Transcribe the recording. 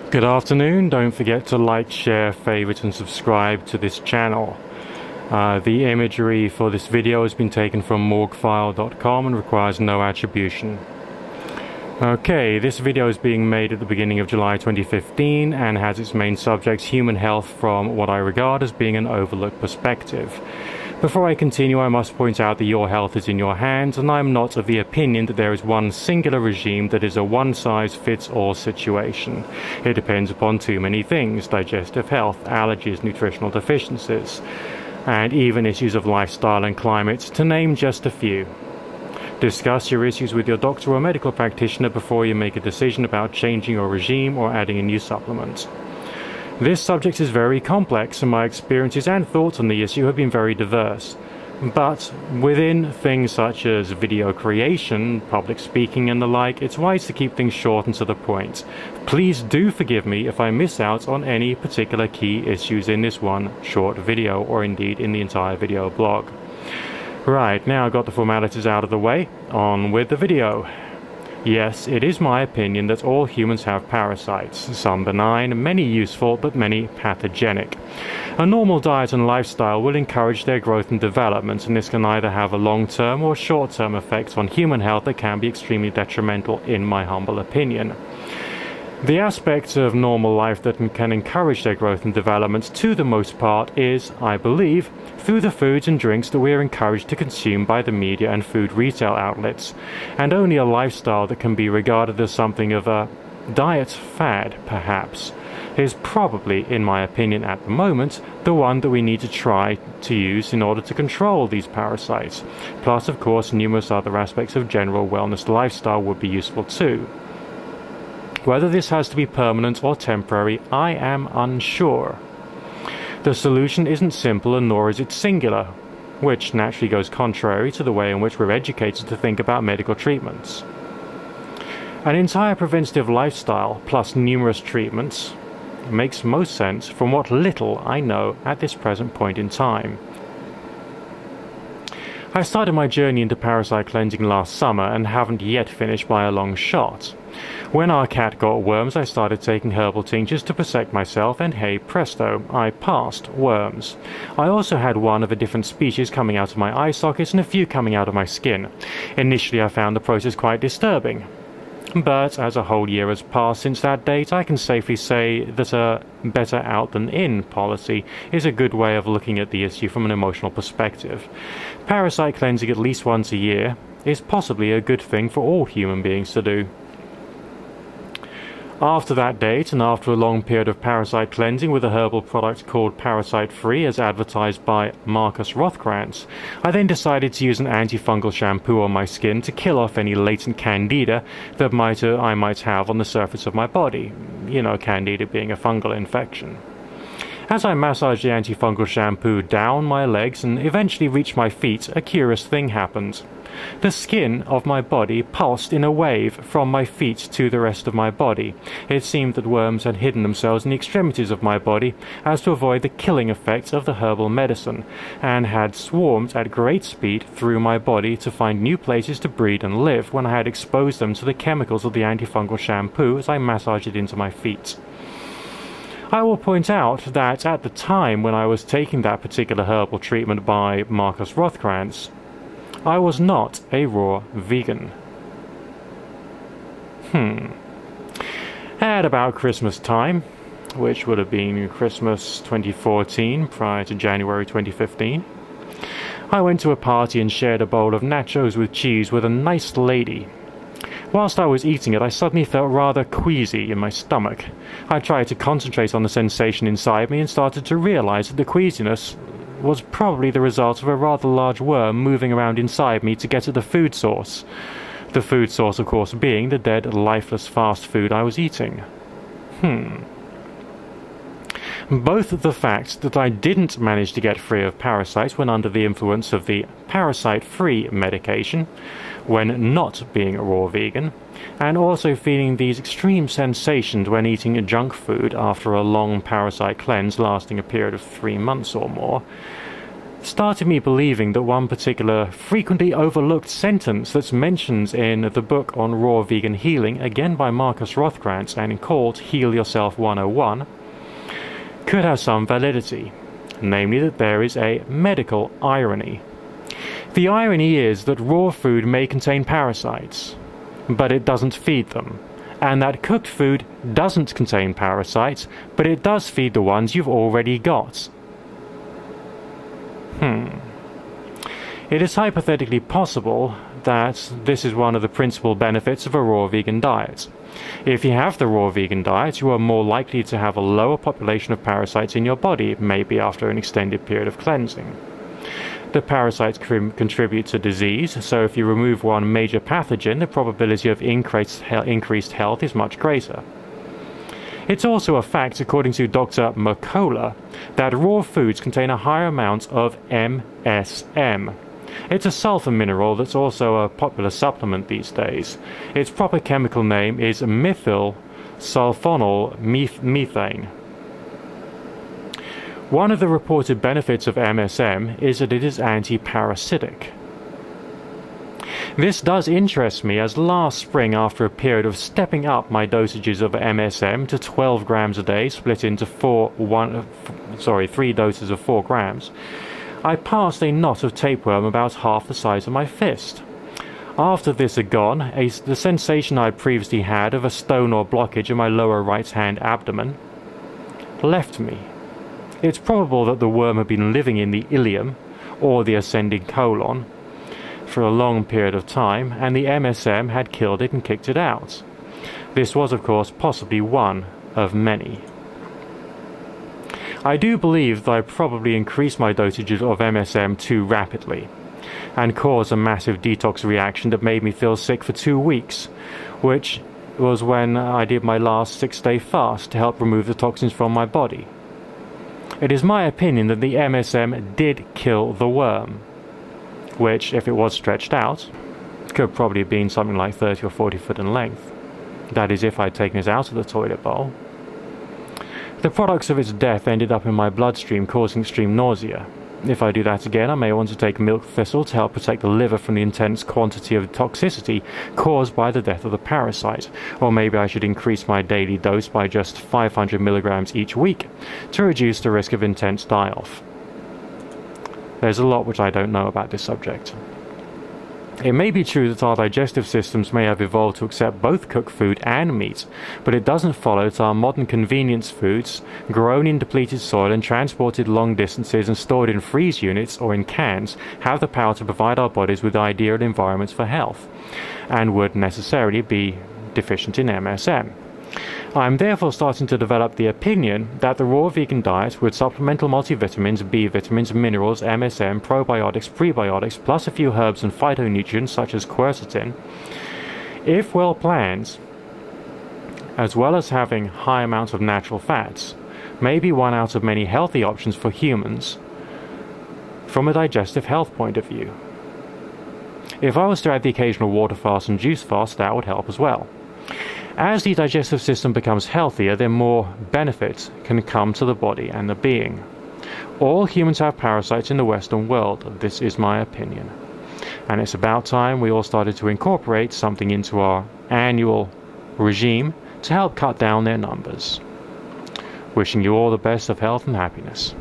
Good afternoon. Don't forget to like, share, favorite and subscribe to this channel. The imagery for this video has been taken from morguefile.com and requires no attribution. Okay, this video is being made at the beginning of July 2015 and has its main subjects human health from what I regard as being an overlooked perspective. Before I continue, I must point out that your health is in your hands, and I am not of the opinion that there is one singular regime that is a one-size-fits-all situation. It depends upon too many things: digestive health, allergies, nutritional deficiencies, and even issues of lifestyle and climate, to name just a few. Discuss your issues with your doctor or medical practitioner before you make a decision about changing your regime or adding a new supplement. This subject is very complex, and my experiences and thoughts on the issue have been very diverse. But within things such as video creation, public speaking and the like, it's wise to keep things short and to the point. Please do forgive me if I miss out on any particular key issues in this one short video, or indeed in the entire video blog. Right, now I've got the formalities out of the way, on with the video. Yes, it is my opinion that all humans have parasites, some benign, many useful, but many pathogenic. A normal diet and lifestyle will encourage their growth and development, and this can either have a long-term or short-term effects on human health that can be extremely detrimental, in my humble opinion. The aspect of normal life that can encourage their growth and development, to the most part, is, I believe, through the foods and drinks that we are encouraged to consume by the media and food retail outlets, and only a lifestyle that can be regarded as something of a diet fad, perhaps, is probably, in my opinion at the moment, the one that we need to try to use in order to control these parasites. Plus, of course, numerous other aspects of general wellness lifestyle would be useful too. Whether this has to be permanent or temporary, I am unsure. The solution isn't simple, and nor is it singular, which naturally goes contrary to the way in which we're educated to think about medical treatments. An entire preventative lifestyle, plus numerous treatments, makes most sense from what little I know at this present point in time. I started my journey into parasite cleansing last summer and haven't yet finished by a long shot. When our cat got worms, I started taking herbal tinctures to protect myself, and hey presto, I passed worms. I also had one of a different species coming out of my eye sockets and a few coming out of my skin. Initially I found the process quite disturbing, but as a whole year has passed since that date, I can safely say that a better out than in policy is a good way of looking at the issue from an emotional perspective. Parasite cleansing at least once a year is possibly a good thing for all human beings to do. After that date, and after a long period of parasite cleansing with a herbal product called Parasite Free as advertised by Marcus Rothkranz, I then decided to use an antifungal shampoo on my skin to kill off any latent candida that I might have on the surface of my body. You know, candida being a fungal infection. As I massaged the antifungal shampoo down my legs and eventually reached my feet, a curious thing happened. The skin of my body pulsed in a wave from my feet to the rest of my body. It seemed that worms had hidden themselves in the extremities of my body as to avoid the killing effects of the herbal medicine, and had swarmed at great speed through my body to find new places to breed and live when I had exposed them to the chemicals of the antifungal shampoo as I massaged it into my feet. I will point out that at the time when I was taking that particular herbal treatment by Marcus Rothkranz, I was not a raw vegan. At about Christmas time, which would have been Christmas 2014 prior to January 2015, I went to a party and shared a bowl of nachos with cheese with a nice lady. Whilst I was eating it, I suddenly felt rather queasy in my stomach. I tried to concentrate on the sensation inside me and started to realize that the queasiness was probably the result of a rather large worm moving around inside me to get at the food source. The food source, of course, being the dead, lifeless fast food I was eating. Both the fact that I didn't manage to get free of parasites when under the influence of the parasite-free medication, when not being a raw vegan, and also feeling these extreme sensations when eating junk food after a long parasite cleanse lasting a period of 3 months or more, started me believing that one particular frequently overlooked sentence that's mentioned in the book on raw vegan healing, again by Marcus Rothkrantz and called Heal Yourself 101, could have some validity, namely that there is a medical irony. The irony is that raw food may contain parasites, but it doesn't feed them, and that cooked food doesn't contain parasites, but it does feed the ones you've already got. It is hypothetically possible that this is one of the principal benefits of a raw vegan diet. If you have the raw vegan diet, you are more likely to have a lower population of parasites in your body, maybe after an extended period of cleansing. The parasites contribute to disease, so if you remove one major pathogen, the probability of increased health is much greater. It's also a fact, according to Dr. Mercola, that raw foods contain a higher amount of MSM. It's a sulfur mineral that's also a popular supplement these days. Its proper chemical name is methyl sulfonyl methane. One of the reported benefits of MSM is that it is anti-parasitic. This does interest me, as last spring, after a period of stepping up my dosages of MSM to 12 grams a day, split into 3 doses of 4 grams, I passed a knot of tapeworm about half the size of my fist. After this had gone, the sensation I had previously had of a stone or blockage in my lower right-hand abdomen left me. It's probable that the worm had been living in the ileum, or the ascending colon, for a long period of time, and the MSM had killed it and kicked it out. This was, of course, possibly one of many. I do believe that I probably increased my dosages of MSM too rapidly, and caused a massive detox reaction that made me feel sick for 2 weeks, which was when I did my last 6-day fast to help remove the toxins from my body. It is my opinion that the MSM did kill the worm, which, if it was stretched out, could probably have been something like 30 or 40 foot in length. That is, if I had taken it out of the toilet bowl. The products of its death ended up in my bloodstream, causing extreme nausea. If I do that again, I may want to take milk thistle to help protect the liver from the intense quantity of toxicity caused by the death of the parasite, or maybe I should increase my daily dose by just 500 milligrams each week to reduce the risk of intense die-off. There's a lot which I don't know about this subject. It may be true that our digestive systems may have evolved to accept both cooked food and meat, but it doesn't follow that our modern convenience foods, grown in depleted soil and transported long distances and stored in freeze units or in cans, have the power to provide our bodies with ideal environments for health, and would necessarily be deficient in MSM. I am therefore starting to develop the opinion that the raw vegan diet with supplemental multivitamins, B vitamins, minerals, MSM, probiotics, prebiotics, plus a few herbs and phytonutrients such as quercetin, if well planned, as well as having high amounts of natural fats, may be one out of many healthy options for humans from a digestive health point of view. If I was to add the occasional water fast and juice fast, that would help as well. As the digestive system becomes healthier, then more benefits can come to the body and the being. All humans have parasites in the Western world. This is my opinion. And it's about time we all started to incorporate something into our annual regime to help cut down their numbers. Wishing you all the best of health and happiness.